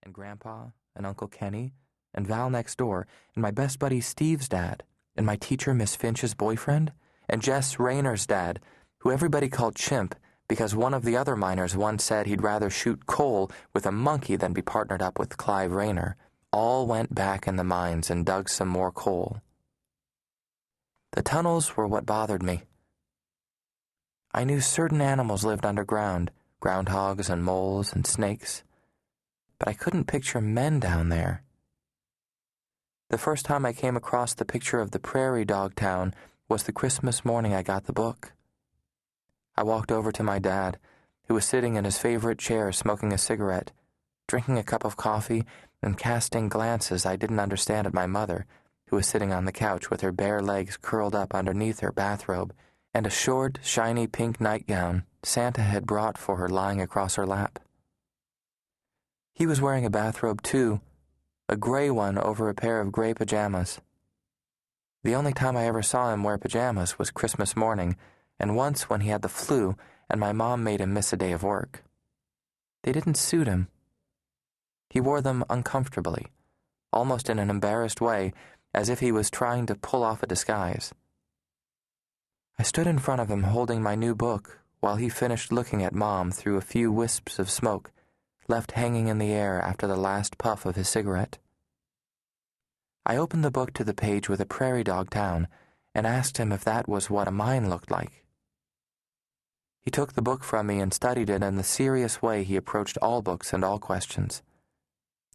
and Grandpa, and Uncle Kenny, and Val next door, and my best buddy Steve's dad, and my teacher Miss Finch's boyfriend, and Jess Rayner's dad, who everybody called Chimp because one of the other miners once said he'd rather shoot coal with a monkey than be partnered up with Clive Rayner, all went back in the mines and dug some more coal. The tunnels were what bothered me. I knew certain animals lived underground, groundhogs and moles and snakes, but I couldn't picture men down there. The first time I came across the picture of the prairie dog town was the Christmas morning I got the book. I walked over to my dad, who was sitting in his favorite chair smoking a cigarette, drinking a cup of coffee, and casting glances I didn't understand at my mother, who was sitting on the couch with her bare legs curled up underneath her bathrobe and a short, shiny pink nightgown Santa had brought for her lying across her lap. He was wearing a bathrobe too, a gray one over a pair of gray pajamas. The only time I ever saw him wear pajamas was Christmas morning, and once when he had the flu and my mom made him miss a day of work. They didn't suit him. He wore them uncomfortably, almost in an embarrassed way, as if he was trying to pull off a disguise. I stood in front of him holding my new book while he finished looking at Mom through a few wisps of smoke left hanging in the air after the last puff of his cigarette. I opened the book to the page with a prairie dog town and asked him if that was what a mine looked like. He took the book from me and studied it in the serious way he approached all books and all questions,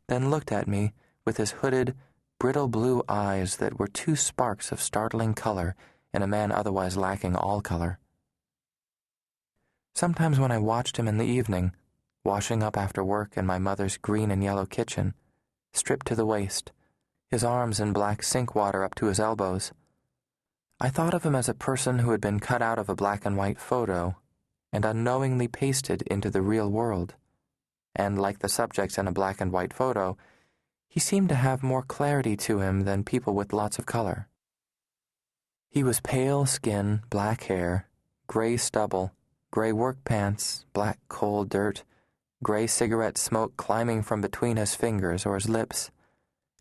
then looked at me with his hooded, brittle blue eyes that were two sparks of startling color in a man otherwise lacking all color. Sometimes when I watched him in the evening, washing up after work in my mother's green and yellow kitchen, stripped to the waist, his arms in black sink water up to his elbows, I thought of him as a person who had been cut out of a black and white photo and unknowingly pasted into the real world. And like the subjects in a black and white photo, he seemed to have more clarity to him than people with lots of color. He was pale skin, black hair, gray stubble, gray work pants, black coal dirt, gray cigarette smoke climbing from between his fingers or his lips,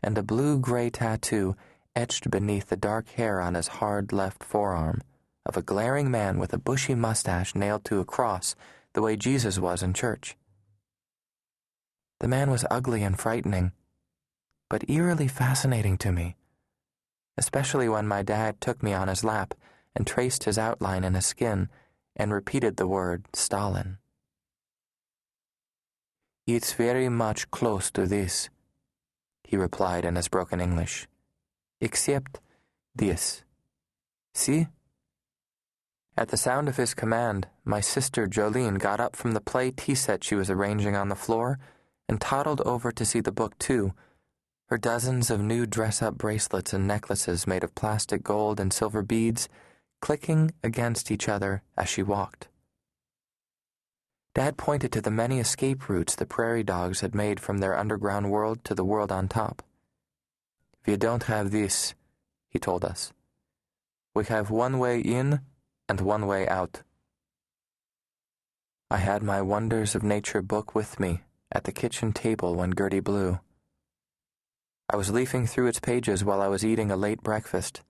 and a blue-gray tattoo etched beneath the dark hair on his hard left forearm of a glaring man with a bushy mustache nailed to a cross the way Jesus was in church. The man was ugly and frightening, but eerily fascinating to me, especially when my dad took me on his lap and traced his outline in his skin and repeated the word Stalin. "It's very much close to this," he replied in his broken English. "Except this. See?" At the sound of his command, my sister Jolene got up from the play tea set she was arranging on the floor and toddled over to see the book too, her dozens of new dress-up bracelets and necklaces made of plastic gold and silver beads clicking against each other as she walked. Dad pointed to the many escape routes the prairie dogs had made from their underground world to the world on top. "We don't have this," he told us. "We have one way in and one way out." I had my Wonders of Nature book with me at the kitchen table when Gertie blew. I was leafing through its pages while I was eating a late breakfast,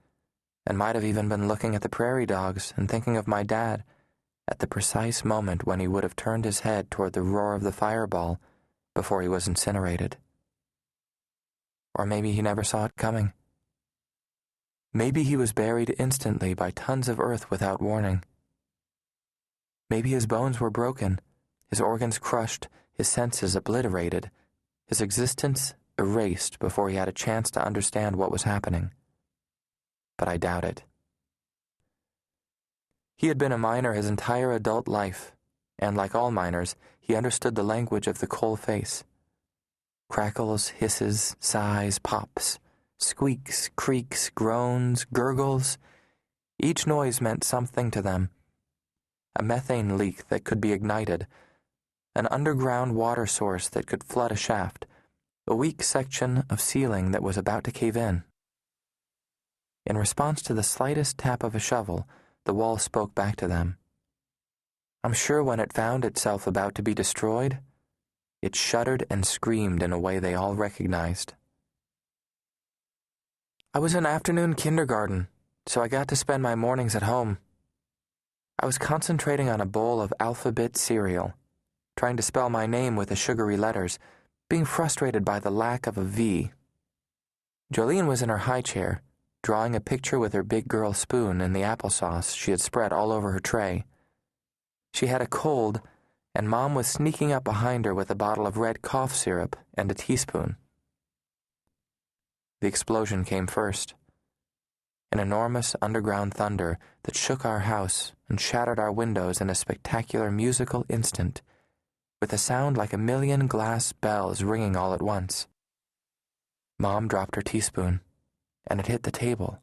and might have even been looking at the prairie dogs and thinking of my dad at the precise moment when he would have turned his head toward the roar of the fireball before he was incinerated. Or maybe he never saw it coming. Maybe he was buried instantly by tons of earth without warning. Maybe his bones were broken, his organs crushed, his senses obliterated, his existence erased before he had a chance to understand what was happening. But I doubt it. He had been a miner his entire adult life, and like all miners, he understood the language of the coal face. Crackles, hisses, sighs, pops, squeaks, creaks, groans, gurgles. Each noise meant something to them. A methane leak that could be ignited, an underground water source that could flood a shaft, a weak section of ceiling that was about to cave in. In response to the slightest tap of a shovel, the wall spoke back to them. I'm sure when it found itself about to be destroyed, It shuddered and screamed in a way they all recognized. I was in afternoon kindergarten, so I got to spend my mornings at home. I was concentrating on a bowl of alphabet cereal, trying to spell my name with the sugary letters, being frustrated by the lack of a V. Jolene was in her high chair, drawing a picture with her big girl spoon in the applesauce she had spread all over her tray. She had a cold, and Mom was sneaking up behind her with a bottle of red cough syrup and a teaspoon. The explosion came first. An enormous underground thunder that shook our house and shattered our windows in a spectacular musical instant, with a sound like a million glass bells ringing all at once. Mom dropped her teaspoon, and it hit the table,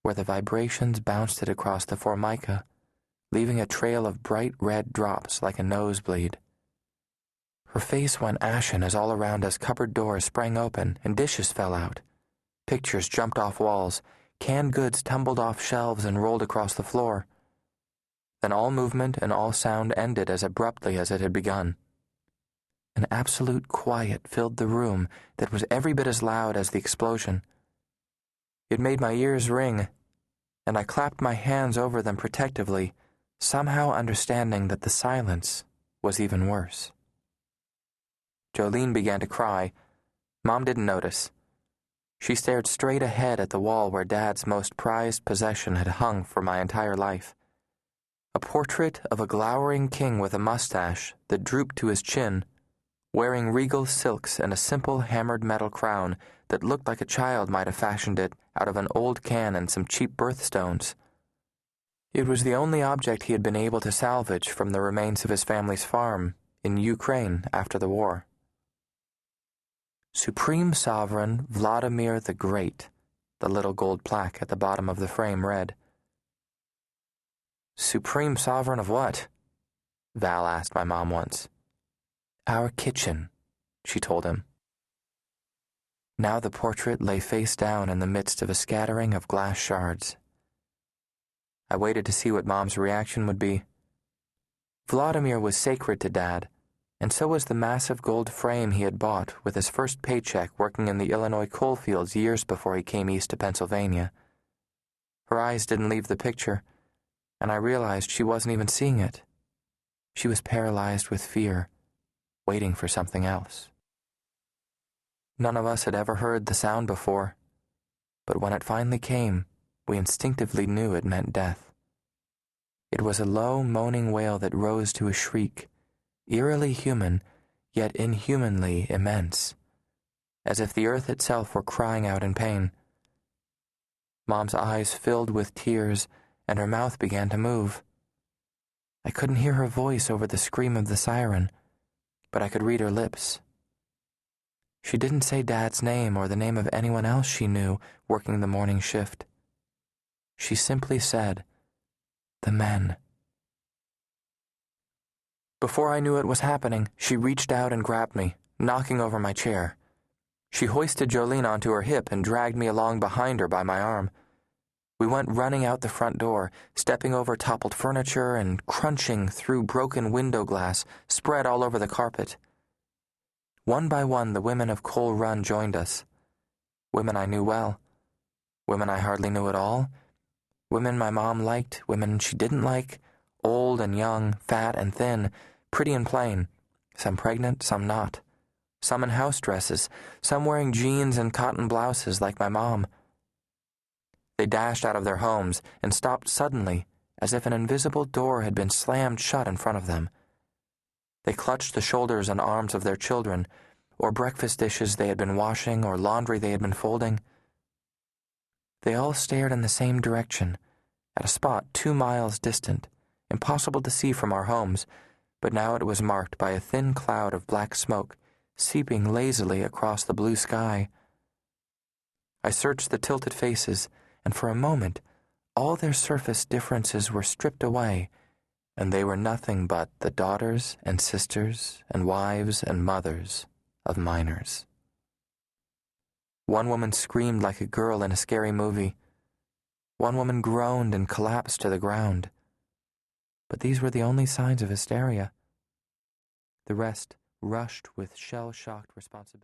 where the vibrations bounced it across the formica, leaving a trail of bright red drops like a nosebleed. Her face went ashen as all around us cupboard doors sprang open and dishes fell out. Pictures jumped off walls, canned goods tumbled off shelves and rolled across the floor. Then all movement and all sound ended as abruptly as it had begun. An absolute quiet filled the room that was every bit as loud as the explosion. It made my ears ring, and I clapped my hands over them protectively, somehow understanding that the silence was even worse. Jolene began to cry. Mom didn't notice. She stared straight ahead at the wall where Dad's most prized possession had hung for my entire life. A portrait of a glowering king with a mustache that drooped to his chin, wearing regal silks and a simple hammered metal crown that looked like a child might have fashioned it out of an old can and some cheap birthstones. It was the only object he had been able to salvage from the remains of his family's farm in Ukraine after the war. Supreme Sovereign Vladimir the Great, the little gold plaque at the bottom of the frame read. Supreme Sovereign of what? Val asked my mom once. Our kitchen, she told him. Now the portrait lay face down in the midst of a scattering of glass shards. I waited to see what Mom's reaction would be. Vladimir was sacred to Dad, and so was the massive gold frame he had bought with his first paycheck working in the Illinois coalfields years before he came east to Pennsylvania. Her eyes didn't leave the picture, and I realized she wasn't even seeing it. She was paralyzed with fear, waiting for something else. None of us had ever heard the sound before, but when it finally came, we instinctively knew it meant death. It was a low, moaning wail that rose to a shriek, eerily human, yet inhumanly immense, as if the earth itself were crying out in pain. Mom's eyes filled with tears, and her mouth began to move. I couldn't hear her voice over the scream of the siren, but I could read her lips. She didn't say Dad's name or the name of anyone else she knew working the morning shift. She simply said, "The men." Before I knew it was happening, she reached out and grabbed me, knocking over my chair. She hoisted Jolene onto her hip and dragged me along behind her by my arm. We went running out the front door, stepping over toppled furniture and crunching through broken window glass spread all over the carpet. One by one, the women of Coal Run joined us. Women I knew well. Women I hardly knew at all. Women my mom liked, women she didn't like, old and young, fat and thin, pretty and plain, some pregnant, some not, some in house dresses, some wearing jeans and cotton blouses like my mom. They dashed out of their homes and stopped suddenly, as if an invisible door had been slammed shut in front of them. They clutched the shoulders and arms of their children, or breakfast dishes they had been washing, or laundry they had been folding. They all stared in the same direction, at a spot 2 miles distant, impossible to see from our homes, but now it was marked by a thin cloud of black smoke seeping lazily across the blue sky. I searched the tilted faces, and for a moment, all their surface differences were stripped away, and they were nothing but the daughters and sisters and wives and mothers of miners. One woman screamed like a girl in a scary movie. One woman groaned and collapsed to the ground. But these were the only signs of hysteria. The rest rushed with shell-shocked responsibility.